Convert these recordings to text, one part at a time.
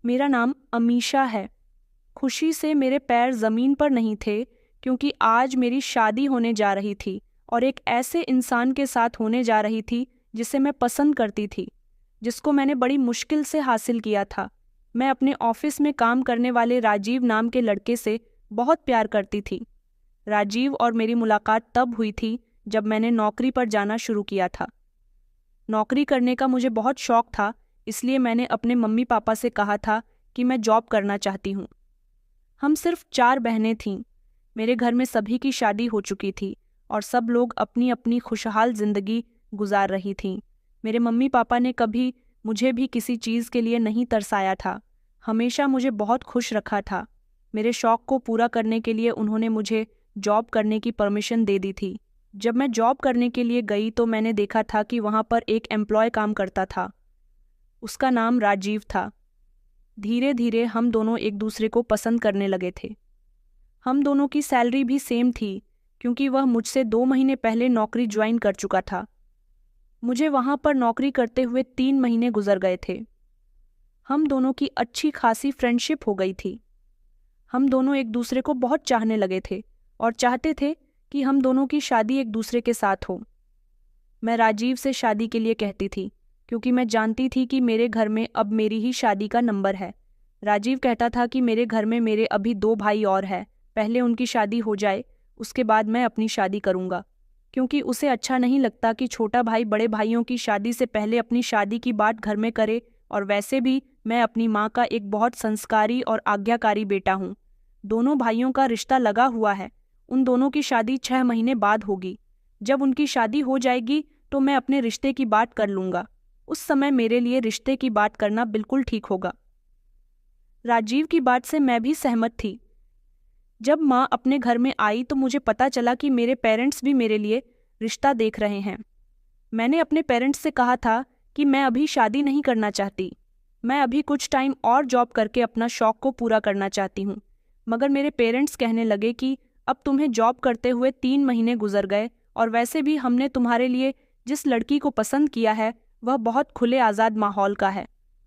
मेरा नाम अमीशा है। खुशी से मेरे पैर ज़मीन पर नहीं थे क्योंकि आज मेरी शादी होने जा रही थी और एक ऐसे इंसान के साथ होने जा रही थी जिसे मैं पसंद करती थी, जिसको मैंने बड़ी मुश्किल से हासिल किया था। मैं अपने ऑफिस में काम करने वाले राजीव नाम के लड़के से बहुत प्यार करती थी। राजीव और मेरी मुलाकात तब हुई थी जब मैंने नौकरी पर जाना शुरू किया था। नौकरी करने का मुझे बहुत शौक था, इसलिए मैंने अपने मम्मी पापा से कहा था कि मैं जॉब करना चाहती हूँ। हम सिर्फ 4 बहनें थीं। मेरे घर में सभी की शादी हो चुकी थी और सब लोग अपनी अपनी खुशहाल जिंदगी गुजार रही थीं। मेरे मम्मी पापा ने कभी मुझे भी किसी चीज़ के लिए नहीं तरसाया था, हमेशा मुझे बहुत खुश रखा था। मेरे शौक को पूरा करने के लिए उन्होंने मुझे जॉब करने की परमिशन दे दी थी। जब मैं जॉब करने के लिए गई तो मैंने देखा था कि वहाँ पर एक एम्प्लॉय काम करता था। उसका नाम राजीव था। धीरे धीरे हम दोनों एक दूसरे को पसंद करने लगे थे। हम दोनों की सैलरी भी सेम थी क्योंकि वह मुझसे 2 महीने पहले नौकरी ज्वाइन कर चुका था। मुझे वहाँ पर नौकरी करते हुए 3 महीने गुजर गए थे। हम दोनों की अच्छी खासी फ्रेंडशिप हो गई थी। हम दोनों एक दूसरे को बहुत चाहने लगे थे और चाहते थे कि हम दोनों की शादी एक दूसरे के साथ हो। मैं राजीव से शादी के लिए कहती थी क्योंकि मैं जानती थी कि मेरे घर में अब मेरी ही शादी का नंबर है। राजीव कहता था कि मेरे घर में मेरे अभी 2 भाई और हैं, पहले उनकी शादी हो जाए, उसके बाद मैं अपनी शादी करूंगा, क्योंकि उसे अच्छा नहीं लगता कि छोटा भाई बड़े भाइयों की शादी से पहले अपनी शादी की बात घर में करे। और वैसे भी मैं अपनी माँ का एक बहुत संस्कारी और आज्ञाकारी बेटा हूँ। दोनों भाइयों का रिश्ता लगा हुआ है। उन दोनों की शादी 6 महीने बाद होगी। जब उनकी शादी हो जाएगी तो मैं अपने रिश्ते की बात कर लूँगा। उस समय मेरे लिए रिश्ते की बात करना बिल्कुल ठीक होगा। राजीव की बात से मैं भी सहमत थी। जब माँ अपने घर में आई तो मुझे पता चला कि मेरे पेरेंट्स भी मेरे लिए रिश्ता देख रहे हैं। मैंने अपने पेरेंट्स से कहा था कि मैं अभी शादी नहीं करना चाहती। मैं अभी कुछ टाइम और जॉब करके अपना शौक को पूरा करना चाहती हूँ। मगर मेरे पेरेंट्स कहने लगे कि अब तुम्हें जॉब करते हुए 3 महीने गुजर गए और वैसे भी हमने तुम्हारे लिए जिस लड़की को पसंद किया है वह बहुत खुले आज़ाद माहौल का है।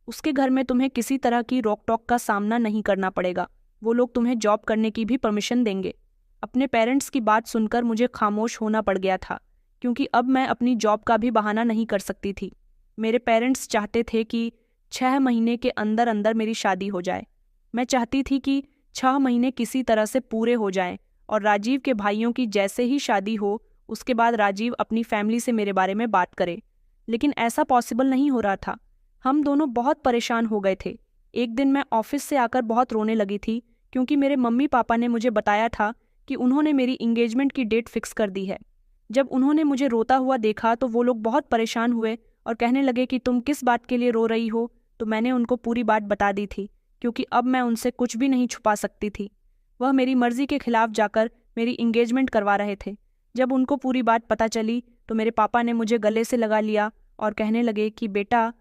उसके घर में तुम्हें किसी तरह की रोक टोक का सामना नहीं करना पड़ेगा। वो लोग तुम्हें जॉब करने की भी परमिशन देंगे। अपने पेरेंट्स की बात सुनकर मुझे खामोश होना पड़ गया था, क्योंकि अब मैं अपनी जॉब का भी बहाना नहीं कर सकती थी। मेरे पेरेंट्स चाहते थे कि 6 महीने के अंदर अंदर मेरी शादी हो जाए। मैं चाहती थी कि 6 महीने किसी तरह से पूरे हो जाएं और राजीव के भाइयों की जैसे ही शादी हो उसके बाद राजीव अपनी फैमिली से मेरे बारे में बात करे। लेकिन ऐसा पॉसिबल नहीं हो रहा था। हम दोनों बहुत परेशान हो गए थे। एक दिन मैं ऑफिस से आकर बहुत रोने लगी थी क्योंकि मेरे मम्मी पापा ने मुझे बताया था कि उन्होंने मेरी एंगेजमेंट की डेट फिक्स कर दी है। जब उन्होंने मुझे रोता हुआ देखा तो वो लोग बहुत परेशान हुए और कहने लगे कि तुम किस बात के लिए रो रही हो। तो मैंने उनको पूरी बात बता दी थी क्योंकि अब मैं उनसे कुछ भी नहीं छुपा सकती थी। वह मेरी मर्जी के खिलाफ जाकर मेरी एंगेजमेंट करवा रहे थे। जब उनको पूरी बात पता चली तो मेरे पापा ने मुझे गले से लगा लिया और कहने लगे कि बेटा,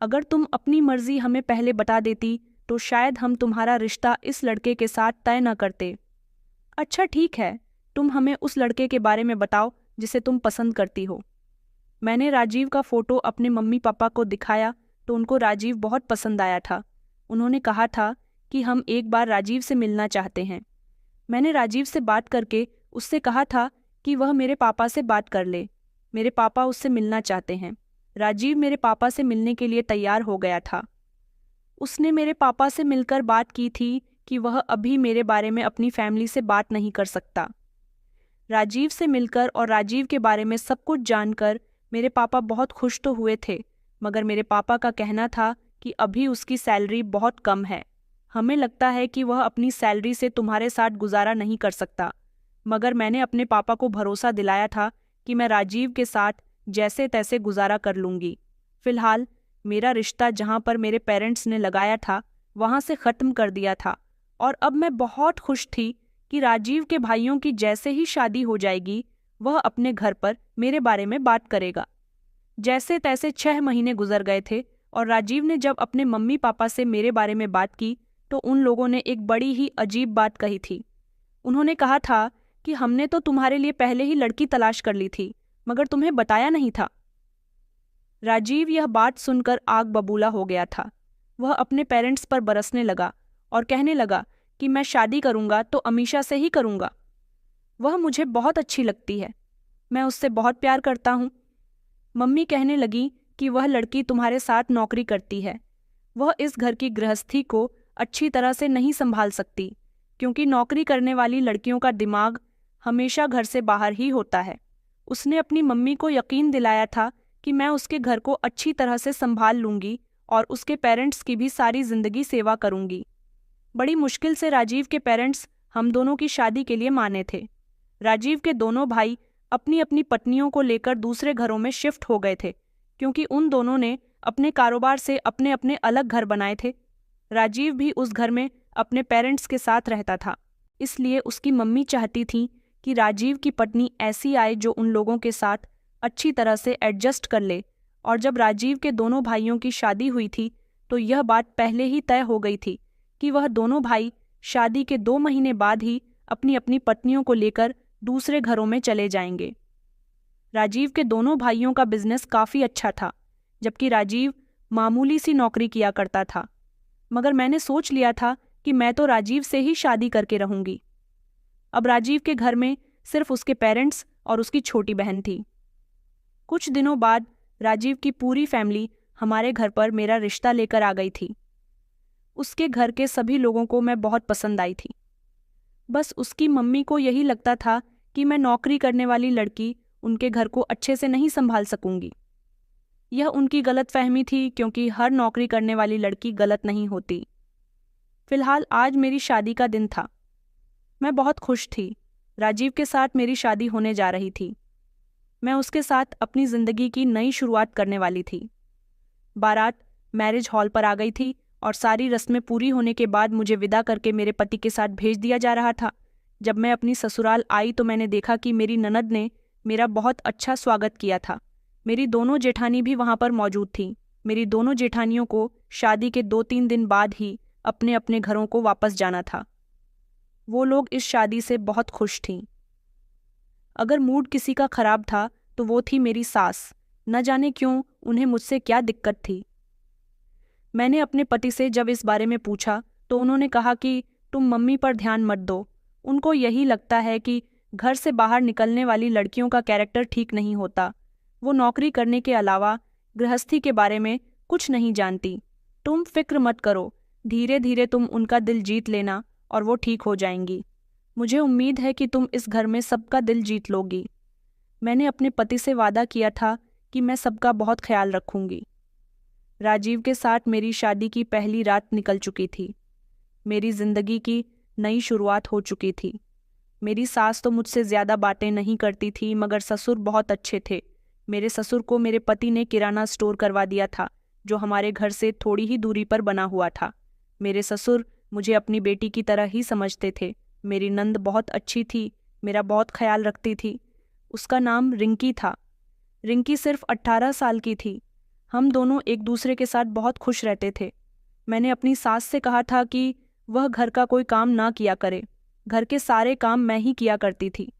अगर तुम अपनी मर्जी हमें पहले बता देती तो शायद हम तुम्हारा रिश्ता इस लड़के के साथ तय न करते। अच्छा ठीक है, तुम हमें उस लड़के के बारे में बताओ जिसे तुम पसंद करती हो। मैंने राजीव का फोटो अपने मम्मी पापा को दिखाया तो उनको राजीव बहुत पसंद आया था। उन्होंने कहा था कि हम एक बार राजीव से मिलना चाहते हैं। मैंने राजीव से बात करके उससे कहा था कि वह मेरे पापा से बात कर ले। मेरे पापा उससे मिलना चाहते हैं। राजीव मेरे पापा से मिलने के लिए तैयार हो गया था। उसने मेरे पापा से मिलकर बात की थी कि वह अभी मेरे बारे में अपनी फैमिली से बात नहीं कर सकता। राजीव से मिलकर और राजीव के बारे में सब कुछ जानकर मेरे पापा बहुत खुश तो हुए थे, मगर मेरे पापा का कहना था कि अभी उसकी सैलरी बहुत कम है। हमें लगता है कि वह अपनी सैलरी से तुम्हारे साथ गुजारा नहीं कर सकता। मगर मैंने अपने पापा को भरोसा दिलाया था कि मैं राजीव के साथ जैसे तैसे गुजारा कर लूँगी। फिलहाल मेरा रिश्ता जहाँ पर मेरे पेरेंट्स ने लगाया था वहाँ से ख़त्म कर दिया था और अब मैं बहुत खुश थी कि राजीव के भाइयों की जैसे ही शादी हो जाएगी वह अपने घर पर मेरे बारे में बात करेगा। जैसे तैसे 6 महीने गुजर गए थे और राजीव ने जब अपने मम्मी पापा से मेरे बारे में बात की तो उन लोगों ने एक बड़ी ही अजीब बात कही थी। उन्होंने कहा था कि हमने तो तुम्हारे लिए पहले ही लड़की तलाश कर ली थी, मगर तुम्हें बताया नहीं था। राजीव यह बात सुनकर आग बबूला हो गया था। वह अपने पेरेंट्स पर बरसने लगा और कहने लगा कि मैं शादी करूंगा तो अमीशा से ही करूंगा। वह मुझे बहुत अच्छी लगती है, मैं उससे बहुत प्यार करता हूँ। मम्मी कहने लगी कि वह लड़की तुम्हारे साथ नौकरी करती है, वह इस घर की गृहस्थी को अच्छी तरह से नहीं संभाल सकती, क्योंकि नौकरी करने वाली लड़कियों का दिमाग हमेशा घर से बाहर ही होता है। उसने अपनी मम्मी को यकीन दिलाया था कि मैं उसके घर को अच्छी तरह से संभाल लूंगी और उसके पेरेंट्स की भी सारी जिंदगी सेवा करूंगी। बड़ी मुश्किल से राजीव के पेरेंट्स हम दोनों की शादी के लिए माने थे। राजीव के दोनों भाई अपनी अपनी पत्नियों को लेकर दूसरे घरों में शिफ्ट हो गए थे, क्योंकि उन दोनों ने अपने कारोबार से अपने अपने अलग घर बनाए थे। राजीव भी उस घर में अपने पेरेंट्स के साथ रहता था, इसलिए उसकी मम्मी चाहती थी कि राजीव की पत्नी ऐसी आए जो उन लोगों के साथ अच्छी तरह से एडजस्ट कर ले। और जब राजीव के दोनों भाइयों की शादी हुई थी तो यह बात पहले ही तय हो गई थी कि वह दोनों भाई शादी के 2 महीने बाद ही अपनी अपनी पत्नियों को लेकर दूसरे घरों में चले जाएंगे। राजीव के दोनों भाइयों का बिजनेस काफ़ी अच्छा था, जबकि राजीव मामूली सी नौकरी किया करता था। मगर मैंने सोच लिया था कि मैं तो राजीव से ही शादी करके रहूंगी। अब राजीव के घर में सिर्फ उसके पेरेंट्स और उसकी छोटी बहन थी। कुछ दिनों बाद राजीव की पूरी फैमिली हमारे घर पर मेरा रिश्ता लेकर आ गई थी। उसके घर के सभी लोगों को मैं बहुत पसंद आई थी। बस उसकी मम्मी को यही लगता था कि मैं नौकरी करने वाली लड़की उनके घर को अच्छे से नहीं संभाल सकूंगी। यह उनकी गलतफहमी थी, क्योंकि हर नौकरी करने वाली लड़की गलत नहीं होती। फिलहाल आज मेरी शादी का दिन था। मैं बहुत खुश थी। राजीव के साथ मेरी शादी होने जा रही थी। मैं उसके साथ अपनी ज़िंदगी की नई शुरुआत करने वाली थी। बारात मैरिज हॉल पर आ गई थी और सारी रस्में पूरी होने के बाद मुझे विदा करके मेरे पति के साथ भेज दिया जा रहा था। जब मैं अपनी ससुराल आई तो मैंने देखा कि मेरी ननद ने मेरा बहुत अच्छा स्वागत किया था। मेरी दोनों जेठानी भी वहाँ पर मौजूद थीं। मेरी दोनों जेठानियों को शादी के 2-3 दिन बाद ही अपने अपने घरों को वापस जाना था। वो लोग इस शादी से बहुत खुश थीं। अगर मूड किसी का खराब था तो वो थी मेरी सास। न जाने क्यों उन्हें मुझसे क्या दिक्कत थी। मैंने अपने पति से जब इस बारे में पूछा तो उन्होंने कहा कि तुम मम्मी पर ध्यान मत दो, उनको यही लगता है कि घर से बाहर निकलने वाली लड़कियों का कैरेक्टर ठीक नहीं होता। वो नौकरी करने के अलावा गृहस्थी के बारे में कुछ नहीं जानती। तुम फिक्र मत करो, धीरे धीरे तुम उनका दिल जीत लेना और वो ठीक हो जाएंगी। मुझे उम्मीद है कि तुम इस घर में सबका दिल जीत लोगी। मैंने अपने पति से वादा किया था कि मैं सबका बहुत ख्याल रखूंगी। राजीव के साथ मेरी शादी की पहली रात निकल चुकी थी। मेरी जिंदगी की नई शुरुआत हो चुकी थी। मेरी सास तो मुझसे ज़्यादा बातें नहीं करती थी, मगर ससुर बहुत अच्छे थे। मेरे ससुर को मेरे पति ने किराना स्टोर करवा दिया था, जो हमारे घर से थोड़ी ही दूरी पर बना हुआ था। मेरे ससुर मुझे अपनी बेटी की तरह ही समझते थे। मेरी नंद बहुत अच्छी थी, मेरा बहुत ख्याल रखती थी। उसका नाम रिंकी था। रिंकी सिर्फ 18 साल की थी। हम दोनों एक दूसरे के साथ बहुत खुश रहते थे। मैंने अपनी सास से कहा था कि वह घर का कोई काम ना किया करे, घर के सारे काम मैं ही किया करती थी।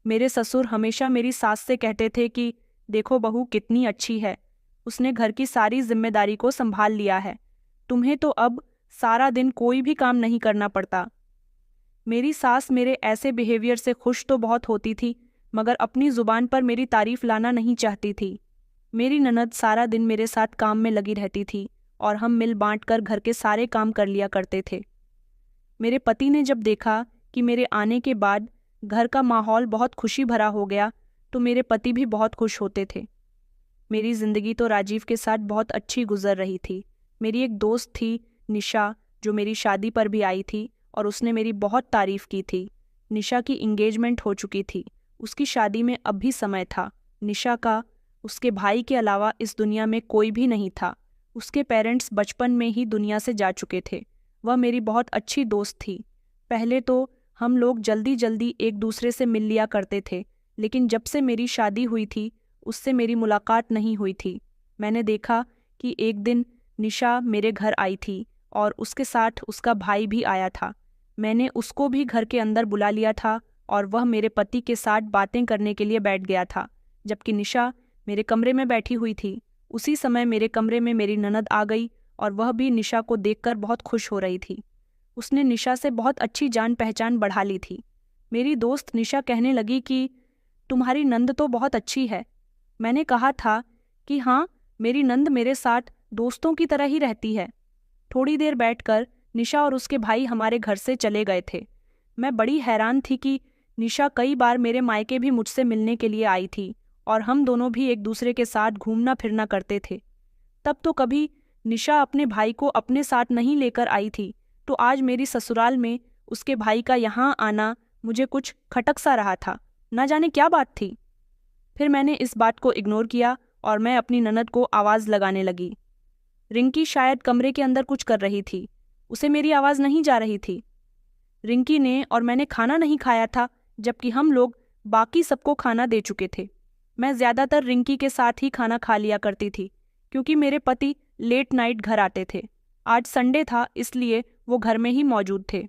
मेरे ससुर हमेशा मेरी सास से कहते थे कि देखो बहू कितनी अच्छी है, उसने घर की सारी जिम्मेदारी को संभाल लिया है, तुम्हें तो अब सारा दिन कोई भी काम नहीं करना पड़ता। मेरी सास मेरे ऐसे बिहेवियर से खुश तो बहुत होती थी, मगर अपनी जुबान पर मेरी तारीफ लाना नहीं चाहती थी। मेरी ननद सारा दिन मेरे साथ काम में लगी रहती थी और हम मिल बांट कर घर के सारे काम कर लिया करते थे। मेरे पति ने जब देखा कि मेरे आने के बाद घर का माहौल बहुत खुशी भरा हो गया तो मेरे पति भी बहुत खुश होते थे। मेरी ज़िंदगी तो राजीव के साथ बहुत अच्छी गुजर रही थी। मेरी एक दोस्त थी निशा, जो मेरी शादी पर भी आई थी और उसने मेरी बहुत तारीफ़ की थी। निशा की इंगेजमेंट हो चुकी थी, उसकी शादी में अब भी समय था। निशा का उसके भाई के अलावा इस दुनिया में कोई भी नहीं था। उसके पेरेंट्स बचपन में ही दुनिया से जा चुके थे। वह मेरी बहुत अच्छी दोस्त थी। पहले तो हम लोग जल्दी जल्दी एक दूसरे से मिल लिया करते थे, लेकिन जब से मेरी शादी हुई थी उससे मेरी मुलाकात नहीं हुई थी। मैंने देखा कि एक दिन निशा मेरे घर आई थी और उसके साथ उसका भाई भी आया था। मैंने उसको भी घर के अंदर बुला लिया था और वह मेरे पति के साथ बातें करने के लिए बैठ गया था, जबकि निशा मेरे कमरे में बैठी हुई थी। उसी समय मेरे कमरे में मेरी ननद आ गई और वह भी निशा को देखकर बहुत खुश हो रही थी। उसने निशा से बहुत अच्छी जान पहचान बढ़ा ली थी। मेरी दोस्त निशा कहने लगी कि तुम्हारी नंद तो बहुत अच्छी है। मैंने कहा था कि हाँ, मेरी नंद मेरे साथ दोस्तों की तरह ही रहती है। थोड़ी देर बैठकर निशा और उसके भाई हमारे घर से चले गए थे। मैं बड़ी हैरान थी कि निशा कई बार मेरे मायके भी मुझसे मिलने के लिए आई थी और हम दोनों भी एक दूसरे के साथ घूमना फिरना करते थे। तब तो कभी निशा अपने भाई को अपने साथ नहीं लेकर आई थी, तो आज मेरी ससुराल में उसके भाई का यहाँ आना मुझे कुछ खटक सा रहा था। न जाने क्या बात थी। फिर मैंने इस बात को इग्नोर किया और मैं अपनी ननद को आवाज़ लगाने लगी। रिंकी शायद कमरे के अंदर कुछ कर रही थी, उसे मेरी आवाज़ नहीं जा रही थी। रिंकी ने और मैंने खाना नहीं खाया था, जबकि हम लोग बाकी सबको खाना दे चुके थे। मैं ज़्यादातर रिंकी के साथ ही खाना खा लिया करती थी, क्योंकि मेरे पति लेट नाइट घर आते थे। आज संडे था, इसलिए वो घर में ही मौजूद थे।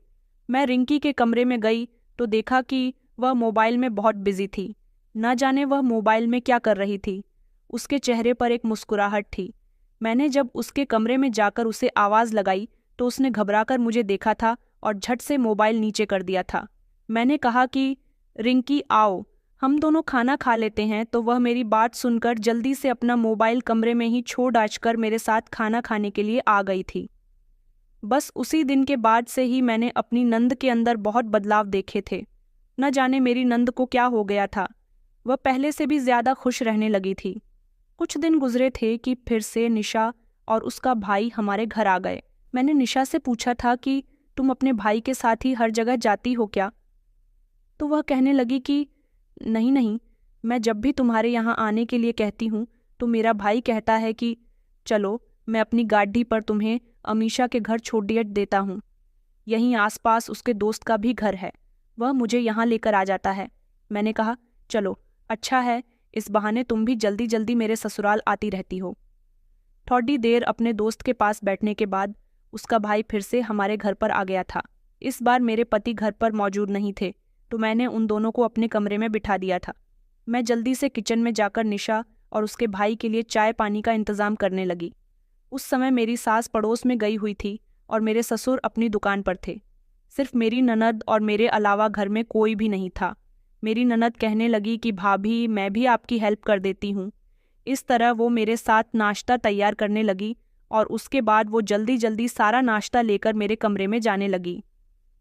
मैं रिंकी के कमरे में गई तो देखा कि वह मोबाइल में बहुत बिजी थी। न जाने वह मोबाइल में क्या कर रही थी। उसके चेहरे पर एक मुस्कुराहट थी। मैंने जब उसके कमरे में जाकर उसे आवाज़ लगाई तो उसने घबराकर मुझे देखा था और झट से मोबाइल नीचे कर दिया था। मैंने कहा कि रिंकी आओ, हम दोनों खाना खा लेते हैं, तो वह मेरी बात सुनकर जल्दी से अपना मोबाइल कमरे में ही छोड़ डालकर मेरे साथ खाना खाने के लिए आ गई थी। बस उसी दिन के बाद से ही मैंने अपनी नंद के अंदर बहुत बदलाव देखे थे। न जाने मेरी नंद को क्या हो गया था, वह पहले से भी ज़्यादा खुश रहने लगी थी। कुछ दिन गुजरे थे कि फिर से निशा और उसका भाई हमारे घर आ गए। मैंने निशा से पूछा था कि तुम अपने भाई के साथ ही हर जगह जाती हो क्या? तो वह कहने लगी कि नहीं नहीं, मैं जब भी तुम्हारे यहाँ आने के लिए कहती हूँ तो मेरा भाई कहता है कि चलो, मैं अपनी गाड़ी पर तुम्हें अमीशा के घर छोड़ देता हूँ। यहीं आसपास उसके दोस्त का भी घर है, वह मुझे यहाँ लेकर आ जाता है। मैंने कहा चलो, अच्छा है, इस बहाने तुम भी जल्दी जल्दी मेरे ससुराल आती रहती हो। थोड़ी देर अपने दोस्त के पास बैठने के बाद उसका भाई फिर से हमारे घर पर आ गया था। इस बार मेरे पति घर पर मौजूद नहीं थे, तो मैंने उन दोनों को अपने कमरे में बिठा दिया था। मैं जल्दी से किचन में जाकर निशा और उसके भाई के लिए चाय पानी का इंतज़ाम करने लगी। उस समय मेरी सास पड़ोस में गई हुई थी और मेरे ससुर अपनी दुकान पर थे। सिर्फ मेरी ननद और मेरे अलावा घर में कोई भी नहीं था। मेरी ननद कहने लगी कि भाभी, मैं भी आपकी हेल्प कर देती हूँ। इस तरह वो मेरे साथ नाश्ता तैयार करने लगी और उसके बाद वो जल्दी जल्दी सारा नाश्ता लेकर मेरे कमरे में जाने लगी।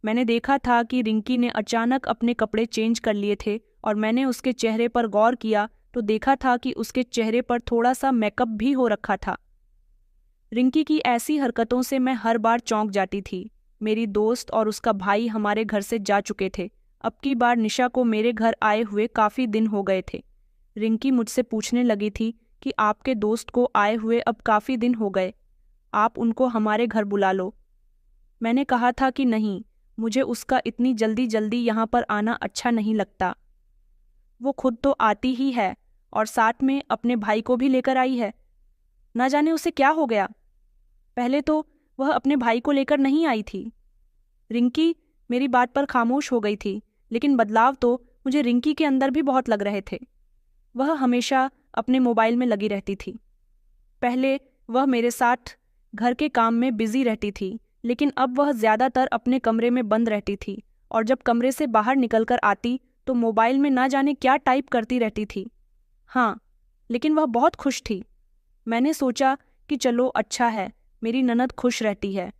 मैंने देखा था कि रिंकी ने अचानक अपने कपड़े चेंज कर लिए थे और मैंने उसके चेहरे पर गौर किया तो देखा था कि उसके चेहरे पर थोड़ा सा मेकअप भी हो रखा था। रिंकी की ऐसी हरकतों से मैं हर बार चौंक जाती थी। मेरी दोस्त और उसका भाई हमारे घर से जा चुके थे। अब की बार निशा को मेरे घर आए हुए काफ़ी दिन हो गए थे। रिंकी मुझसे पूछने लगी थी कि आपके दोस्त को आए हुए अब काफ़ी दिन हो गए, आप उनको हमारे घर बुला लो। मैंने कहा था कि नहीं, मुझे उसका इतनी जल्दी जल्दी यहाँ पर आना अच्छा नहीं लगता। वो खुद तो आती ही है और साथ में अपने भाई को भी लेकर आई है। न जाने उसे क्या हो गया। पहले तो वह अपने भाई को लेकर नहीं आई थी। रिंकी मेरी बात पर खामोश हो गई थी, लेकिन बदलाव तो मुझे रिंकी के अंदर भी बहुत लग रहे थे। वह हमेशा अपने मोबाइल में लगी रहती थी। पहले वह मेरे साथ घर के काम में बिजी रहती थी, लेकिन अब वह ज़्यादातर अपने कमरे में बंद रहती थी और जब कमरे से बाहर निकलकर आती तो मोबाइल में ना जाने क्या टाइप करती रहती थी। हाँ, लेकिन वह बहुत खुश थी। मैंने सोचा कि चलो अच्छा है, मेरी ननद खुश रहती है।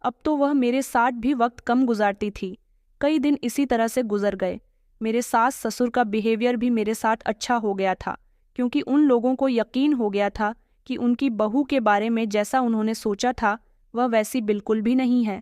अब तो वह मेरे साथ भी वक्त कम गुजारती थी। कई दिन इसी तरह से गुजर गए। मेरे सास ससुर का बिहेवियर भी मेरे साथ अच्छा हो गया था, क्योंकि उन लोगों को यकीन हो गया था कि उनकी बहू के बारे में जैसा उन्होंने सोचा था वह वैसी बिल्कुल भी नहीं है।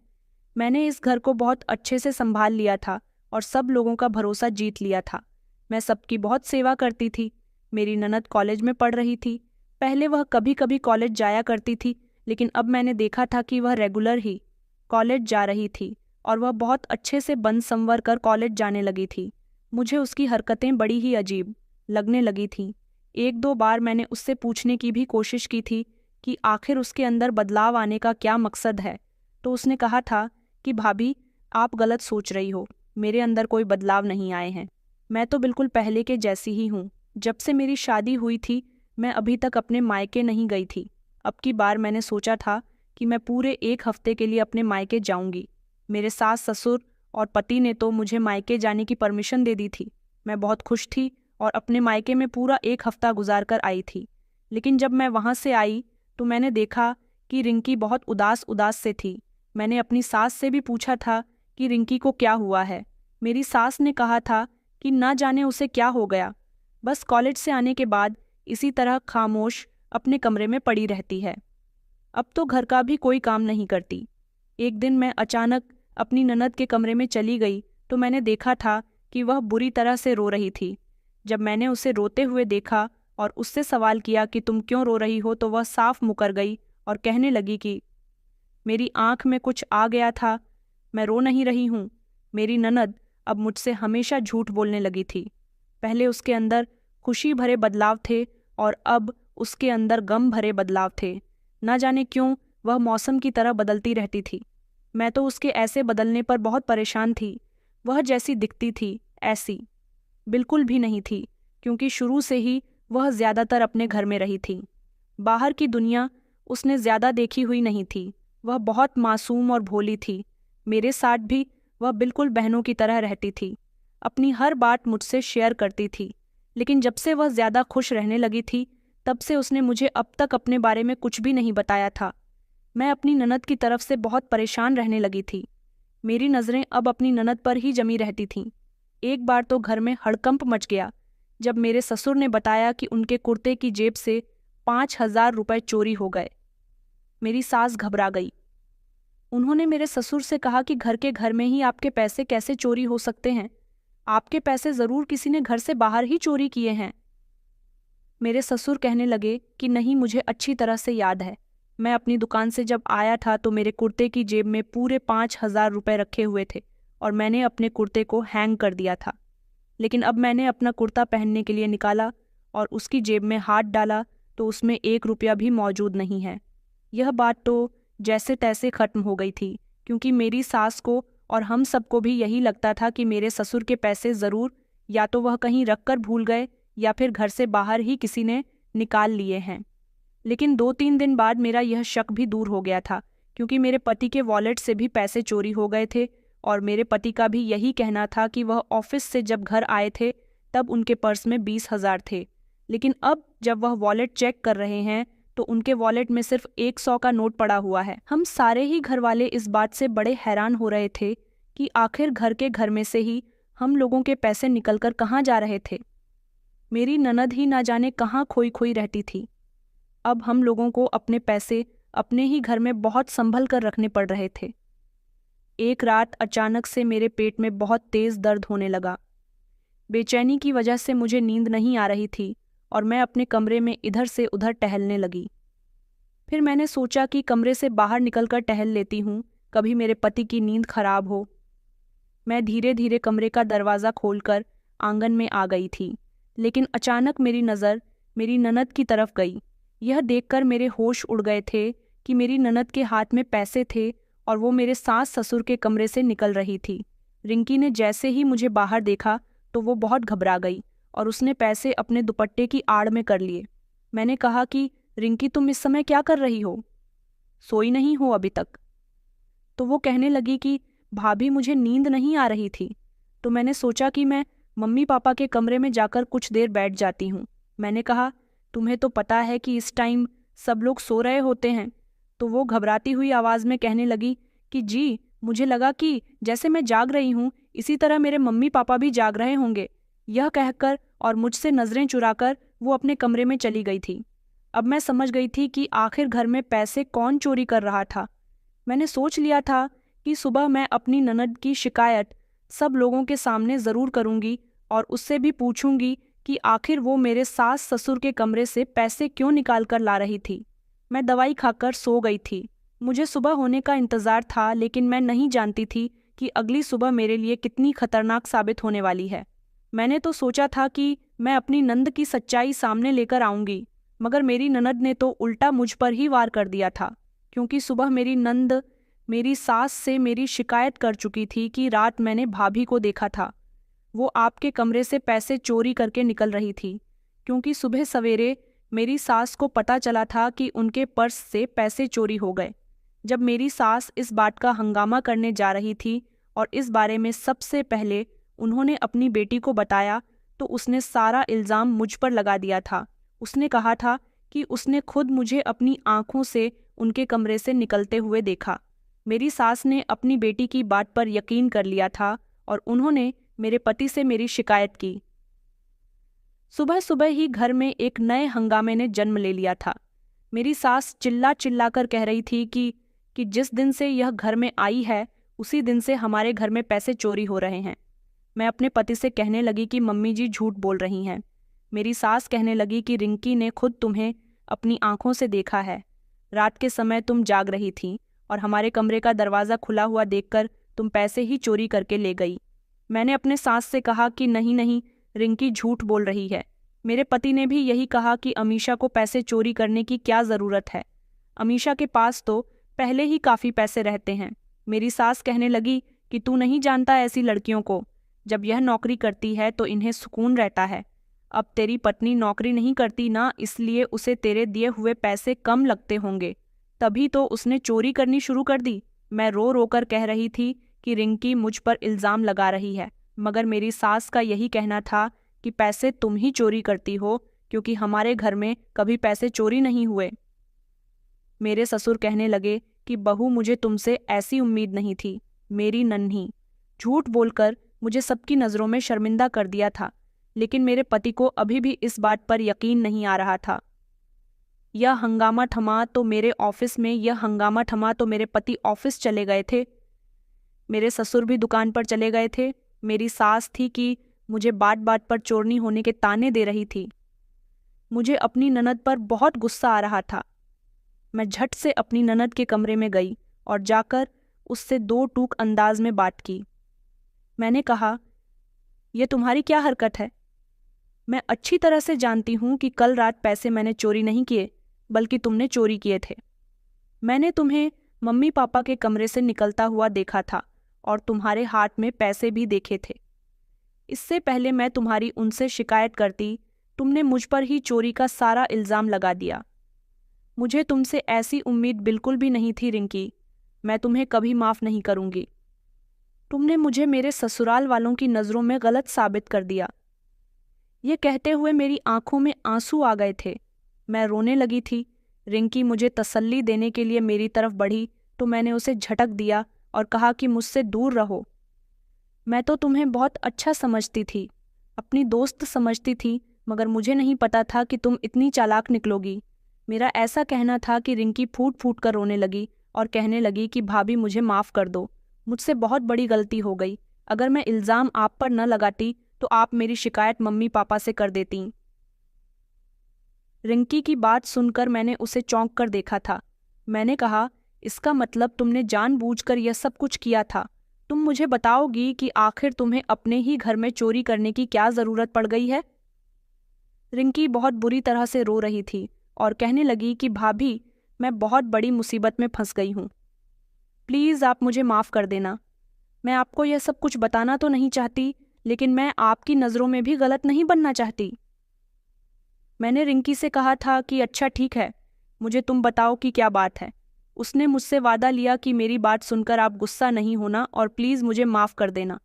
मैंने इस घर को बहुत अच्छे से संभाल लिया था और सब लोगों का भरोसा जीत लिया था। मैं सबकी बहुत सेवा करती थी। मेरी ननद कॉलेज में पढ़ रही थी। पहले वह कभी कभी कॉलेज जाया करती थी, लेकिन अब मैंने देखा था कि वह रेगुलर ही कॉलेज जा रही थी और वह बहुत अच्छे से बन संवर कर कॉलेज जाने लगी थी। मुझे उसकी हरकतें बड़ी ही अजीब लगने लगी थीं। एक दो बार मैंने उससे पूछने की भी कोशिश की थी कि आखिर उसके अंदर बदलाव आने का क्या मकसद है, तो उसने कहा था कि भाभी, आप गलत सोच रही हो, मेरे अंदर कोई बदलाव नहीं आए हैं। मैं तो बिल्कुल पहले के जैसी ही हूँ। जब से मेरी शादी हुई थी मैं अभी तक अपने मायके नहीं गई थी। अब की बार मैंने सोचा था कि मैं पूरे 1 हफ्ते के लिए अपने मायके जाऊंगी। मेरे सास ससुर और पति ने तो मुझे मायके जाने की परमिशन दे दी थी। मैं बहुत खुश थी और अपने मायके में पूरा 1 हफ्ता गुजार कर आई थी। लेकिन जब मैं वहाँ से आई तो मैंने देखा कि रिंकी बहुत उदास उदास से थी। मैंने अपनी सास से भी पूछा था कि रिंकी को क्या हुआ है। मेरी सास ने कहा था कि ना जाने उसे क्या हो गया, बस कॉलेज से आने के बाद इसी तरह खामोश अपने कमरे में पड़ी रहती है। अब तो घर का भी कोई काम नहीं करती। एक दिन मैं अचानक अपनी ननद के कमरे में चली गई तो मैंने देखा था कि वह बुरी तरह से रो रही थी। जब मैंने उसे रोते हुए देखा और उससे सवाल किया कि तुम क्यों रो रही हो, तो वह साफ मुकर गई और कहने लगी कि मेरी आंख में कुछ आ गया था, मैं रो नहीं रही हूँ। मेरी ननद अब मुझसे हमेशा झूठ बोलने लगी थी। पहले उसके अंदर खुशी भरे बदलाव थे और अब उसके अंदर गम भरे बदलाव थे। न जाने क्यों वह मौसम की तरह बदलती रहती थी। मैं तो उसके ऐसे बदलने पर बहुत परेशान थी। वह जैसी दिखती थी ऐसी बिल्कुल भी नहीं थी, क्योंकि शुरू से ही वह ज़्यादातर अपने घर में रही थी। बाहर की दुनिया उसने ज़्यादा देखी हुई नहीं थी। वह बहुत मासूम और भोली थी। मेरे साथ भी वह बिल्कुल बहनों की तरह रहती थी। अपनी हर बात मुझसे शेयर करती थी। लेकिन जब से वह ज़्यादा खुश रहने लगी थी, तब से उसने मुझे अब तक अपने बारे में कुछ भी नहीं बताया था। मैं अपनी ननद की तरफ से बहुत परेशान रहने लगी थी। मेरी नज़रें अब अपनी ननद पर ही जमी रहती थीं। एक बार तो घर में हड़कंप मच गया जब मेरे ससुर ने बताया कि उनके कुर्ते की जेब से 5,000 रुपये चोरी हो गए। मेरी सास घबरा गई। उन्होंने मेरे ससुर से कहा कि घर के घर में ही आपके पैसे कैसे चोरी हो सकते हैं? आपके पैसे ज़रूर किसी ने घर से बाहर ही चोरी किए हैं। मेरे ससुर कहने लगे कि नहीं, मुझे अच्छी तरह से याद है। मैं अपनी दुकान से जब आया था तो मेरे कुर्ते की जेब में पूरे 5,000 रुपये रखे हुए थे और मैंने अपने कुर्ते को हैंग कर दिया था। लेकिन अब मैंने अपना कुर्ता पहनने के लिए निकाला और उसकी जेब में हाथ डाला तो उसमें 1 रुपया भी मौजूद नहीं है। यह बात तो जैसे तैसे खत्म हो गई थी, क्योंकि मेरी सास को और हम सबको भी यही लगता था कि मेरे ससुर के पैसे ज़रूर या तो वह कहीं रख कर भूल गए या फिर घर से बाहर ही किसी ने निकाल लिए हैं। लेकिन 2-3 दिन बाद मेरा यह शक भी दूर हो गया था, क्योंकि मेरे पति के वॉलेट से भी पैसे चोरी हो गए थे और मेरे पति का भी यही कहना था कि वह ऑफिस से जब घर आए थे तब उनके पर्स में 20,000 थे। लेकिन अब जब वह वॉलेट चेक कर रहे हैं तो उनके वॉलेट में सिर्फ 100 का नोट पड़ा हुआ है। हम सारे ही घर वाले इस बात से बड़े हैरान हो रहे थे कि आखिर घर के घर में से ही हम लोगों के पैसे निकलकर कहाँ जा रहे थे। मेरी ननद ही ना जाने कहाँ खोई खोई रहती थी। अब हम लोगों को अपने पैसे अपने ही घर में बहुत संभल कर रखने पड़ रहे थे। एक रात अचानक से मेरे पेट में बहुत तेज दर्द होने लगा। बेचैनी की वजह से मुझे नींद नहीं आ रही थी और मैं अपने कमरे में इधर से उधर टहलने लगी। फिर मैंने सोचा कि कमरे से बाहर निकलकर टहल लेती हूँ, कभी मेरे पति की नींद खराब हो। मैं धीरे धीरे कमरे का दरवाज़ा खोलकर आंगन में आ गई थी, लेकिन अचानक मेरी नज़र मेरी ननद की तरफ गई। यह देखकर मेरे होश उड़ गए थे कि मेरी ननद के हाथ में पैसे थे और वो मेरे सास ससुर के कमरे से निकल रही थी। रिंकी ने जैसे ही मुझे बाहर देखा तो वो बहुत घबरा गई और उसने पैसे अपने दुपट्टे की आड़ में कर लिए। मैंने कहा कि रिंकी, तुम इस समय क्या कर रही हो? सोई नहीं हो अभी तक? तो वो कहने लगी कि भाभी, मुझे नींद नहीं आ रही थी, तो मैंने सोचा कि मैं मम्मी पापा के कमरे में जाकर कुछ देर बैठ जाती हूँ। मैंने कहा, तुम्हें तो पता है कि इस टाइम सब लोग सो रहे होते हैं। तो वो घबराती हुई आवाज़ में कहने लगी कि जी, मुझे लगा कि जैसे मैं जाग रही हूँ इसी तरह मेरे मम्मी पापा भी जाग रहे होंगे। यह कहकर और मुझसे नज़रें चुराकर वो अपने कमरे में चली गई थी। अब मैं समझ गई थी कि आखिर घर में पैसे कौन चोरी कर रहा था। मैंने सोच लिया था कि सुबह मैं अपनी ननद की शिकायत सब लोगों के सामने ज़रूर करूँगी और उससे भी पूछूंगी कि आखिर वो मेरे सास ससुर के कमरे से पैसे क्यों निकाल कर ला रही थी। मैं दवाई खाकर सो गई थी। मुझे सुबह होने का इंतज़ार था, लेकिन मैं नहीं जानती थी कि अगली सुबह मेरे लिए कितनी खतरनाक साबित होने वाली है। मैंने तो सोचा था कि मैं अपनी नंद की सच्चाई सामने लेकर आऊँगी, मगर मेरी ननद ने तो उल्टा मुझ पर ही वार कर दिया था, क्योंकि सुबह मेरी नंद मेरी सास से मेरी शिकायत कर चुकी थी कि रात मैंने भाभी को देखा था, वो आपके कमरे से पैसे चोरी करके निकल रही थी। क्योंकि सुबह सवेरे मेरी सास को पता चला था कि उनके पर्स से पैसे चोरी हो गए। जब मेरी सास इस बात का हंगामा करने जा रही थी और इस बारे में सबसे पहले उन्होंने अपनी बेटी को बताया, तो उसने सारा इल्ज़ाम मुझ पर लगा दिया था। उसने कहा था कि उसने खुद मुझे अपनी आंखों से उनके कमरे से निकलते हुए देखा। मेरी सास ने अपनी बेटी की बात पर यकीन कर लिया था और उन्होंने मेरे पति से मेरी शिकायत की। सुबह सुबह ही घर में एक नए हंगामे ने जन्म ले लिया था। मेरी सास चिल्ला चिल्ला कर कह रही थी कि जिस दिन से यह घर में आई है उसी दिन से हमारे घर में पैसे चोरी हो रहे हैं। मैं अपने पति से कहने लगी कि मम्मी जी झूठ बोल रही हैं। मेरी सास कहने लगी कि रिंकी ने खुद तुम्हें अपनी आंखों से देखा है। रात के समय तुम जाग रही थी और हमारे कमरे का दरवाज़ा खुला हुआ देखकर तुम पैसे ही चोरी करके ले गई। मैंने अपने सास से कहा कि नहीं नहीं, रिंकी झूठ बोल रही है। मेरे पति ने भी यही कहा कि अमीशा को पैसे चोरी करने की क्या ज़रूरत है, अमीशा के पास तो पहले ही काफ़ी पैसे रहते हैं। मेरी सास कहने लगी कि तू नहीं जानता ऐसी लड़कियों को, जब यह नौकरी करती है तो इन्हें सुकून रहता है। अब तेरी पत्नी नौकरी नहीं करती ना, इसलिए उसे तेरे दिए हुए पैसे कम लगते होंगे, तभी तो उसने चोरी करनी शुरू कर दी। मैं रो रो कर कह रही थी कि रिंकी मुझ पर इल्ज़ाम लगा रही है, मगर मेरी सास का यही कहना था कि पैसे तुम ही चोरी करती हो, क्योंकि हमारे घर में कभी पैसे चोरी नहीं हुए। मेरे ससुर कहने लगे कि बहू, मुझे तुमसे ऐसी उम्मीद नहीं थी। मेरी नन्ही, झूठ बोलकर मुझे सबकी नज़रों में शर्मिंदा कर दिया था, लेकिन मेरे पति को अभी भी इस बात पर यकीन नहीं आ रहा था। यह हंगामा थमा तो मेरे पति ऑफिस चले गए थे। मेरे ससुर भी दुकान पर चले गए थे। मेरी सास थी कि मुझे बात बात पर चोरनी होने के ताने दे रही थी। मुझे अपनी ननद पर बहुत गुस्सा आ रहा था। मैं झट से अपनी ननद के कमरे में गई और जाकर उससे दो टूक अंदाज में बात की। मैंने कहा, यह तुम्हारी क्या हरकत है? मैं अच्छी तरह से जानती हूँ कि कल रात पैसे मैंने चोरी नहीं किए, बल्कि तुमने चोरी किए थे। मैंने तुम्हें मम्मी पापा के कमरे से निकलता हुआ देखा था और तुम्हारे हाथ में पैसे भी देखे थे। इससे पहले मैं तुम्हारी उनसे शिकायत करती, तुमने मुझ पर ही चोरी का सारा इल्ज़ाम लगा दिया। मुझे तुमसे ऐसी उम्मीद बिल्कुल भी नहीं थी रिंकी। मैं तुम्हें कभी माफ़ नहीं करूँगी। तुमने मुझे मेरे ससुराल वालों की नज़रों में गलत साबित कर दिया। ये कहते हुए मेरी आंखों में आंसू आ गए थे। मैं रोने लगी थी। रिंकी मुझे तसल्ली देने के लिए मेरी तरफ बढ़ी तो मैंने उसे झटक दिया और कहा कि मुझसे दूर रहो। मैं तो तुम्हें बहुत अच्छा समझती थी, अपनी दोस्त समझती थी, मगर मुझे नहीं पता था कि तुम इतनी चालाक निकलोगी। मेरा ऐसा कहना था कि रिंकी फूट फूट कर रोने लगी और कहने लगी कि भाभी, मुझे माफ़ कर दो, मुझसे बहुत बड़ी गलती हो गई। अगर मैं इल्ज़ाम आप पर न लगाती तो आप मेरी शिकायत मम्मी पापा से कर देती। रिंकी की बात सुनकर मैंने उसे चौंक कर देखा था। मैंने कहा, इसका मतलब तुमने जानबूझकर यह सब कुछ किया था। तुम मुझे बताओगी कि आखिर तुम्हें अपने ही घर में चोरी करने की क्या ज़रूरत पड़ गई है? रिंकी बहुत बुरी तरह से रो रही थी और कहने लगी कि भाभी, मैं बहुत बड़ी मुसीबत में फंस गई हूँ। प्लीज़ आप मुझे माफ़ कर देना। मैं आपको यह सब कुछ बताना तो नहीं चाहती, लेकिन मैं आपकी नज़रों में भी गलत नहीं बनना चाहती। मैंने रिंकी से कहा था कि अच्छा ठीक है, मुझे तुम बताओ कि क्या बात है। उसने मुझसे वादा लिया कि मेरी बात सुनकर आप गुस्सा नहीं होना और प्लीज़ मुझे माफ़ कर देना।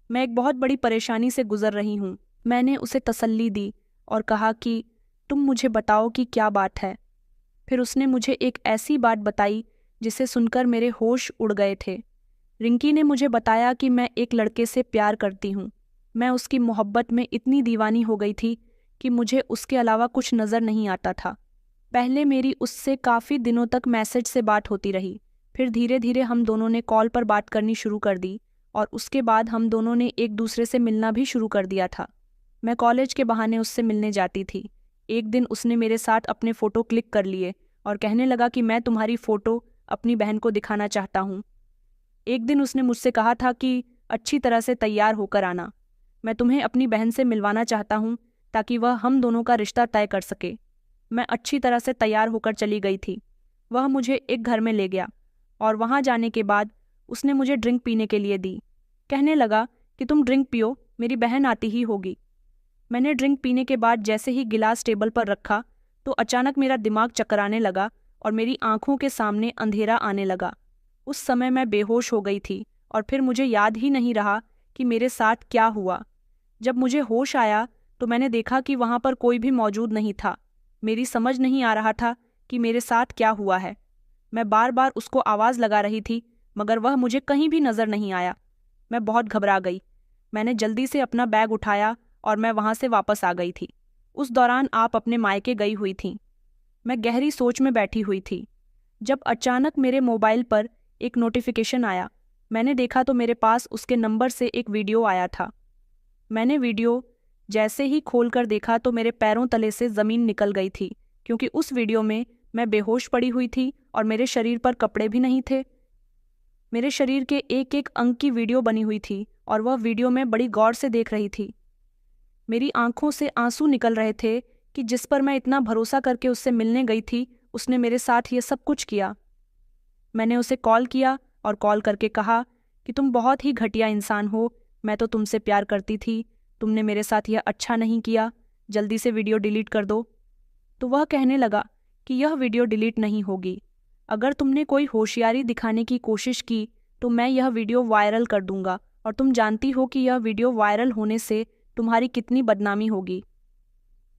मैं एक बहुत बड़ी परेशानी से गुजर रही हूँ। मैंने उसे तसल्ली दी और कहा कि तुम मुझे बताओ कि क्या बात है। फिर उसने मुझे एक ऐसी बात बताई जिसे सुनकर मेरे होश उड़ गए थे। रिंकी ने मुझे बताया कि मैं एक लड़के से प्यार करती हूँ। मैं उसकी मोहब्बत में इतनी दीवानी हो गई थी कि मुझे उसके अलावा कुछ नज़र नहीं आता था। पहले मेरी उससे काफ़ी दिनों तक मैसेज से बात होती रही, फिर धीरे धीरे हम दोनों ने कॉल पर बात करनी शुरू कर दी और उसके बाद हम दोनों ने एक दूसरे से मिलना भी शुरू कर दिया था। मैं कॉलेज के बहाने उससे मिलने जाती थी। एक दिन उसने मेरे साथ अपने फ़ोटो क्लिक कर लिए और कहने लगा कि मैं तुम्हारी फ़ोटो अपनी बहन को दिखाना चाहता हूँ। एक दिन उसने मुझसे कहा था कि अच्छी तरह से तैयार होकर आना, मैं तुम्हें अपनी बहन से मिलवाना चाहता हूँ ताकि वह हम दोनों का रिश्ता तय कर सके। मैं अच्छी तरह से तैयार होकर चली गई थी। वह मुझे एक घर में ले गया और वहाँ जाने के बाद उसने मुझे ड्रिंक पीने के लिए दी। कहने लगा कि तुम ड्रिंक पियो, मेरी बहन आती ही होगी। मैंने ड्रिंक पीने के बाद जैसे ही गिलास टेबल पर रखा तो अचानक मेरा दिमाग चकराने लगा और मेरी आंखों के सामने अंधेरा आने लगा। उस समय मैं बेहोश हो गई थी और फिर मुझे याद ही नहीं रहा कि मेरे साथ क्या हुआ। जब मुझे होश आया तो मैंने देखा कि वहां पर कोई भी मौजूद नहीं था। मेरी समझ नहीं आ रहा था कि मेरे साथ क्या हुआ है। मैं बार बार उसको आवाज़ लगा रही थी मगर वह मुझे कहीं भी नजर नहीं आया। मैं बहुत घबरा गई। मैंने जल्दी से अपना बैग उठाया और मैं वहां से वापस आ गई थी। उस दौरान आप अपने मायके गई हुई थीं। मैं गहरी सोच में बैठी हुई थी जब अचानक मेरे मोबाइल पर एक नोटिफिकेशन आया। मैंने देखा तो मेरे पास उसके नंबर से एक वीडियो आया था। मैंने वीडियो जैसे ही खोलकर देखा तो मेरे पैरों तले से ज़मीन निकल गई थी, क्योंकि उस वीडियो में मैं बेहोश पड़ी हुई थी और मेरे शरीर पर कपड़े भी नहीं थे। मेरे शरीर के एक एक अंग की वीडियो बनी हुई थी और वह वीडियो मैं बड़ी गौर से देख रही थी। मेरी आंखों से आंसू निकल रहे थे कि जिस पर मैं इतना भरोसा करके उससे मिलने गई थी, उसने मेरे साथ ये सब कुछ किया। मैंने उसे कॉल किया और कॉल करके कहा कि तुम बहुत ही घटिया इंसान हो, मैं तो तुमसे प्यार करती थी, तुमने मेरे साथ यह अच्छा नहीं किया, जल्दी से वीडियो डिलीट कर दो। तो वह कहने लगा कि यह वीडियो डिलीट नहीं होगी। अगर तुमने कोई होशियारी दिखाने की कोशिश की तो मैं यह वीडियो वायरल कर दूंगा, और तुम जानती हो कि यह वीडियो वायरल होने से तुम्हारी कितनी बदनामी होगी।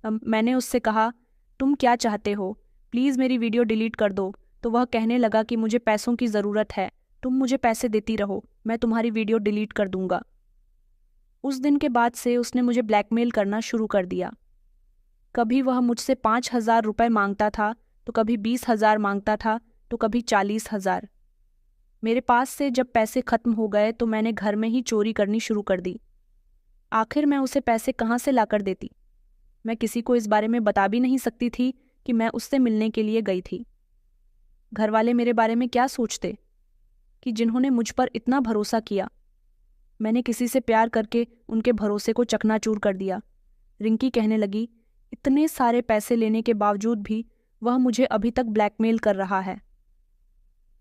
मैंने उससे कहा, तुम क्या चाहते हो, प्लीज़ मेरी वीडियो डिलीट कर दो। तो वह कहने लगा कि मुझे पैसों की ज़रूरत है, तुम मुझे पैसे देती रहो, मैं तुम्हारी वीडियो डिलीट कर दूंगा। उस दिन के बाद से उसने मुझे ब्लैकमेल करना शुरू कर दिया। कभी वह मुझसे 5,000 रुपये मांगता था, तो कभी 20,000 मांगता था, तो कभी 40,000। मेरे पास से जब पैसे खत्म हो गए तो मैंने घर में ही चोरी करनी शुरू कर दी। आखिर मैं उसे पैसे कहाँ से लाकर देती? मैं किसी को इस बारे में बता भी नहीं सकती थी कि मैं उससे मिलने के लिए गई थी। घर वाले मेरे बारे में क्या सोचते कि जिन्होंने मुझ पर इतना भरोसा किया, मैंने किसी से प्यार करके उनके भरोसे को चकनाचूर कर दिया। रिंकी कहने लगी, इतने सारे पैसे लेने के बावजूद भी वह मुझे अभी तक ब्लैकमेल कर रहा है।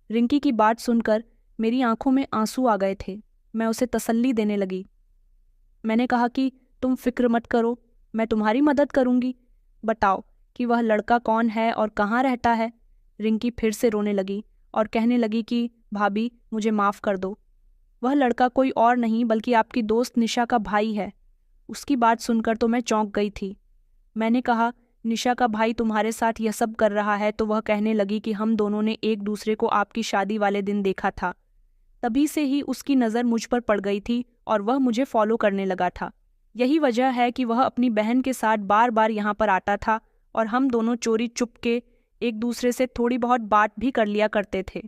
रिंकी की बात सुनकर मेरी आंखों में आंसू आ गए थे। मैं उसे तसल्ली देने लगी। मैंने कहा कि तुम फिक्र मत करो, मैं तुम्हारी मदद करूंगी। बताओ कि वह लड़का कौन है और कहाँ रहता है। रिंकी फिर से रोने लगी और कहने लगी कि भाभी, मुझे माफ़ कर दो। वह लड़का कोई और नहीं बल्कि आपकी दोस्त निशा का भाई है। उसकी बात सुनकर तो मैं चौंक गई थी। मैंने कहा, निशा का भाई तुम्हारे साथ यह सब कर रहा है? तो वह कहने लगी कि हम दोनों ने एक दूसरे को आपकी शादी वाले दिन देखा था, तभी से ही उसकी नज़र मुझ पर पड़ गई थी और वह मुझे फॉलो करने लगा था। यही वजह है कि वह अपनी बहन के साथ बार बार यहाँ पर आता था और हम दोनों चोरी चुपके एक दूसरे से थोड़ी बहुत बात भी कर लिया करते थे।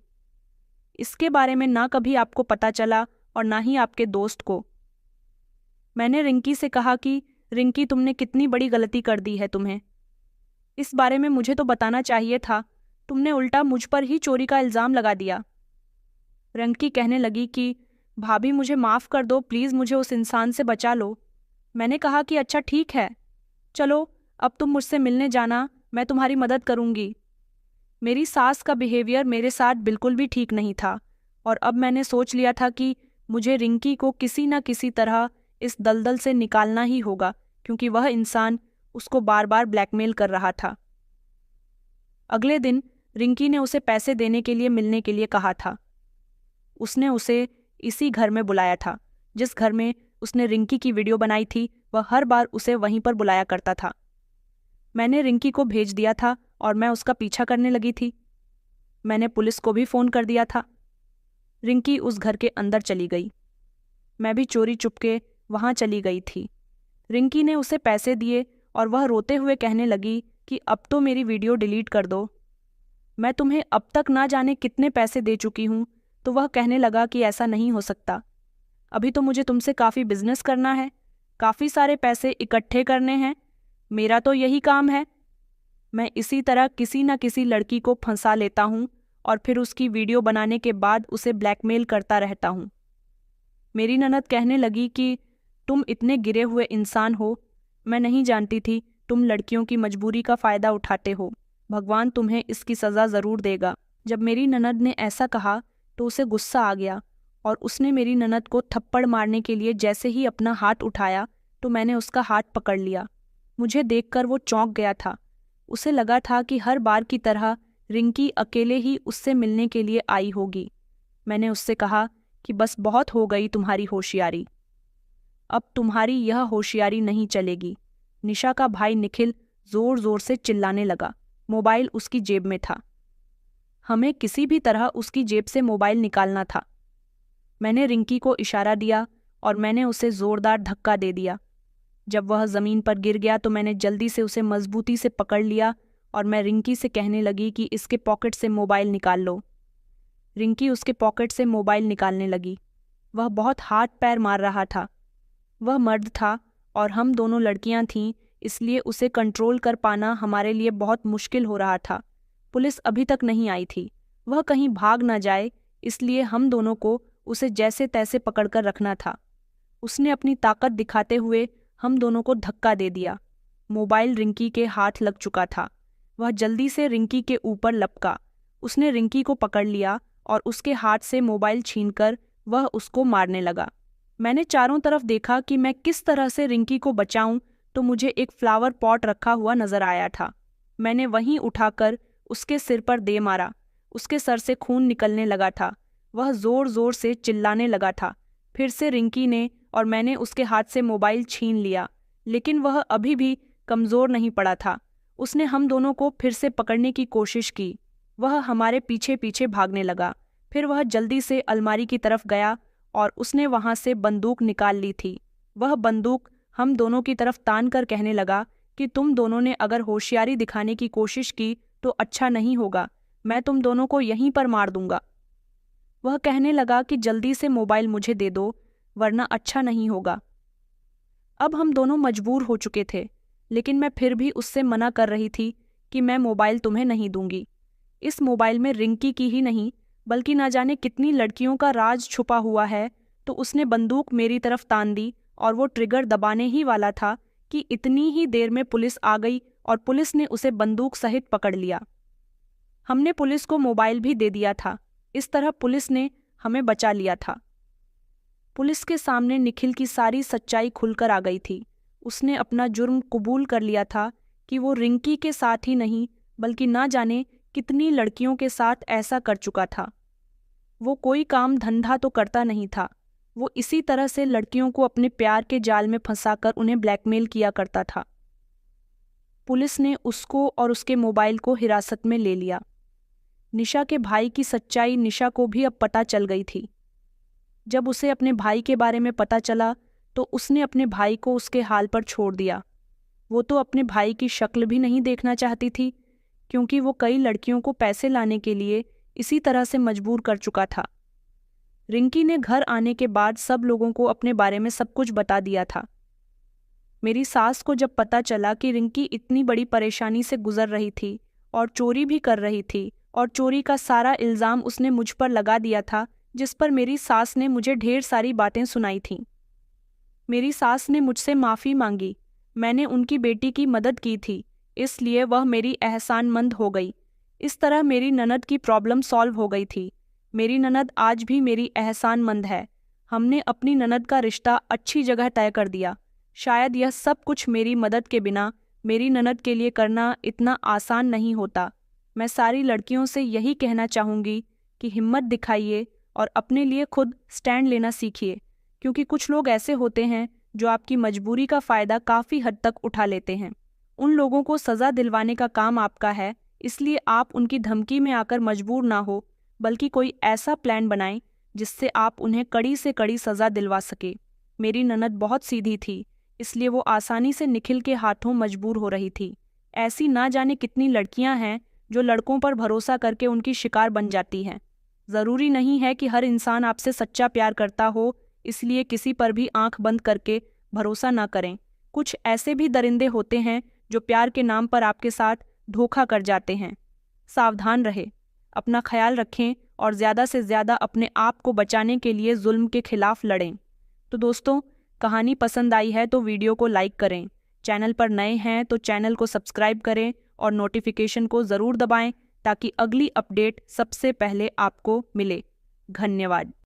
इसके बारे में ना कभी आपको पता चला और ना ही आपके दोस्त को। मैंने रिंकी से कहा कि रिंकी, तुमने कितनी बड़ी गलती कर दी है तुम्हें। इस बारे में मुझे तो बताना चाहिए था, तुमने उल्टा मुझ पर ही चोरी का इल्ज़ाम लगा दिया। रिंकी कहने लगी कि भाभी, मुझे माफ़ कर दो, प्लीज़ मुझे उस इंसान से बचा लो। मैंने कहा कि अच्छा ठीक है, चलो अब तुम मुझसे मिलने जाना, मैं तुम्हारी मदद करूँगी। मेरी सास का बिहेवियर मेरे साथ बिल्कुल भी ठीक नहीं था और अब मैंने सोच लिया था कि मुझे रिंकी को किसी न किसी तरह इस दलदल से निकालना ही होगा, क्योंकि वह इंसान उसको बार बार ब्लैकमेल कर रहा था। अगले दिन रिंकी ने उसे पैसे देने के लिए मिलने के लिए कहा था। उसने उसे इसी घर में बुलाया था जिस घर में उसने रिंकी की वीडियो बनाई थी। वह हर बार उसे वहीं पर बुलाया करता था। मैंने रिंकी को भेज दिया था और मैं उसका पीछा करने लगी थी। मैंने पुलिस को भी फ़ोन कर दिया था। रिंकी उस घर के अंदर चली गई। मैं भी चोरी चुपके वहाँ चली गई थी। रिंकी ने उसे पैसे दिए और वह रोते हुए कहने लगी कि अब तो मेरी वीडियो डिलीट कर दो, मैं तुम्हें अब तक ना जाने कितने पैसे दे चुकी हूँ। तो वह कहने लगा कि ऐसा नहीं हो सकता, अभी तो मुझे तुमसे काफ़ी बिजनेस करना है, काफ़ी सारे पैसे इकट्ठे करने हैं, मेरा तो यही काम है। मैं इसी तरह किसी न किसी लड़की को फंसा लेता हूँ और फिर उसकी वीडियो बनाने के बाद उसे ब्लैकमेल करता रहता हूँ। मेरी ननद कहने लगी कि तुम इतने गिरे हुए इंसान हो, मैं नहीं जानती थी तुम लड़कियों की मजबूरी का फ़ायदा उठाते हो, भगवान तुम्हें इसकी सज़ा ज़रूर देगा। जब मेरी ननद ने ऐसा कहा तो उसे गुस्सा आ गया और उसने मेरी ननद को थप्पड़ मारने के लिए जैसे ही अपना हाथ उठाया तो मैंने उसका हाथ पकड़ लिया। मुझे देखकर वो चौंक गया था। उसे लगा था कि हर बार की तरह रिंकी अकेले ही उससे मिलने के लिए आई होगी। मैंने उससे कहा कि बस बहुत हो गई तुम्हारी होशियारी, अब तुम्हारी यह होशियारी नहीं चलेगी। निशा का भाई निखिल जोर जोर से चिल्लाने लगा। मोबाइल उसकी जेब में था। हमें किसी भी तरह उसकी जेब से मोबाइल निकालना था। मैंने रिंकी को इशारा दिया और मैंने उसे जोरदार धक्का दे दिया। जब वह जमीन पर गिर गया तो मैंने जल्दी से उसे मजबूती से पकड़ लिया और मैं रिंकी से कहने लगी कि इसके पॉकेट से मोबाइल निकाल लो। रिंकी उसके पॉकेट से मोबाइल निकालने लगी। वह बहुत हाथ पैर मार रहा था। वह मर्द था और हम दोनों लड़कियां थीं, इसलिए उसे कंट्रोल कर पाना हमारे लिए बहुत मुश्किल हो रहा था। पुलिस अभी तक नहीं आई थी। वह कहीं भाग ना जाए, इसलिए हम दोनों को उसे जैसे तैसे पकड़कर रखना था। उसने अपनी ताकत दिखाते हुए हम दोनों को धक्का दे दिया। मोबाइल रिंकी के हाथ लग चुका था। वह जल्दी से रिंकी के ऊपर लपका। उसने रिंकी को पकड़ लिया और उसके हाथ से मोबाइल छीनकर वह उसको मारने लगा। मैंने चारों तरफ देखा कि मैं किस तरह से रिंकी को बचाऊं, तो मुझे एक फ्लावर पॉट रखा हुआ नजर आया था। मैंने वहीं उठाकर उसके सिर पर दे मारा। उसके सर से खून निकलने लगा था। वह जोर जोर से चिल्लाने लगा था। फिर से रिंकी ने और मैंने उसके हाथ से मोबाइल छीन लिया, लेकिन वह अभी भी कमज़ोर नहीं पड़ा था। उसने हम दोनों को फिर से पकड़ने की कोशिश की। वह हमारे पीछे पीछे भागने लगा। फिर वह जल्दी से अलमारी की तरफ गया और उसने वहां से बंदूक निकाल ली थी। वह बंदूक हम दोनों की तरफ तान कर कहने लगा कि तुम दोनों ने अगर होशियारी दिखाने की कोशिश की तो अच्छा नहीं होगा, मैं तुम दोनों को यहीं पर मार दूंगा। वह कहने लगा कि जल्दी से मोबाइल मुझे दे दो, वरना अच्छा नहीं होगा। अब हम दोनों मजबूर हो चुके थे, लेकिन मैं फिर भी उससे मना कर रही थी कि मैं मोबाइल तुम्हें नहीं दूंगी। इस मोबाइल में रिंकी की ही नहीं, बल्कि ना जाने कितनी लड़कियों का राज छुपा हुआ है। तो उसने बंदूक मेरी तरफ तान दी और वो ट्रिगर दबाने ही वाला था कि इतनी ही देर में पुलिस आ गई और पुलिस ने उसे बंदूक सहित पकड़ लिया। हमने पुलिस को मोबाइल भी दे दिया था। इस तरह पुलिस ने हमें बचा लिया था। पुलिस के सामने निखिल की सारी सच्चाई खुलकर आ गई थी। उसने अपना जुर्म कबूल कर लिया था कि वो रिंकी के साथ ही नहीं, बल्कि ना जाने कितनी लड़कियों के साथ ऐसा कर चुका था। वो कोई काम धंधा तो करता नहीं था। वो इसी तरह से लड़कियों को अपने प्यार के जाल में फंसाकर उन्हें ब्लैकमेल किया करता था। पुलिस ने उसको और उसके मोबाइल को हिरासत में ले लिया। निशा के भाई की सच्चाई निशा को भी अब पता चल गई थी। जब उसे अपने भाई के बारे में पता चला तो उसने अपने भाई को उसके हाल पर छोड़ दिया। वो तो अपने भाई की शक्ल भी नहीं देखना चाहती थी, क्योंकि वो कई लड़कियों को पैसे लाने के लिए इसी तरह से मजबूर कर चुका था। रिंकी ने घर आने के बाद सब लोगों को अपने बारे में सब कुछ बता दिया था। मेरी सास को जब पता चला कि रिंकी इतनी बड़ी परेशानी से गुजर रही थी और चोरी भी कर रही थी, और चोरी का सारा इल्ज़ाम उसने मुझ पर लगा दिया था, जिस पर मेरी सास ने मुझे ढेर सारी बातें सुनाई थीं। मेरी सास ने मुझसे माफ़ी मांगी। मैंने उनकी बेटी की मदद की थी, इसलिए वह मेरी एहसानमंद हो गई। इस तरह मेरी ननद की प्रॉब्लम सॉल्व हो गई थी। मेरी ननद आज भी मेरी एहसानमंद है। हमने अपनी ननद का रिश्ता अच्छी जगह तय कर दिया। शायद यह सब कुछ मेरी मदद के बिना मेरी ननद के लिए करना इतना आसान नहीं होता। मैं सारी लड़कियों से यही कहना चाहूँगी कि हिम्मत दिखाइए और अपने लिए खुद स्टैंड लेना सीखिए, क्योंकि कुछ लोग ऐसे होते हैं जो आपकी मजबूरी का फ़ायदा काफ़ी हद तक उठा लेते हैं। उन लोगों को सज़ा दिलवाने का काम आपका है, इसलिए आप उनकी धमकी में आकर मजबूर ना हो, बल्कि कोई ऐसा प्लान बनाएं जिससे आप उन्हें कड़ी से कड़ी सज़ा दिलवा सके। मेरी ननद बहुत सीधी थी, इसलिए वो आसानी से निखिल के हाथों मजबूर हो रही थी। ऐसी ना जाने कितनी लड़कियां हैं जो लड़कों पर भरोसा करके उनकी शिकार बन जाती हैं। ज़रूरी नहीं है कि हर इंसान आपसे सच्चा प्यार करता हो, इसलिए किसी पर भी आंख बंद करके भरोसा ना करें। कुछ ऐसे भी दरिंदे होते हैं जो प्यार के नाम पर आपके साथ धोखा कर जाते हैं। सावधान रहें, अपना ख्याल रखें और ज़्यादा से ज़्यादा अपने आप को बचाने के लिए जुल्म के खिलाफ लड़ें। तो दोस्तों, कहानी पसंद आई है तो वीडियो को लाइक करें। चैनल पर नए हैं तो चैनल को सब्सक्राइब करें और नोटिफिकेशन को ज़रूर दबाएं ताकि अगली अपडेट सबसे पहले आपको मिले। धन्यवाद।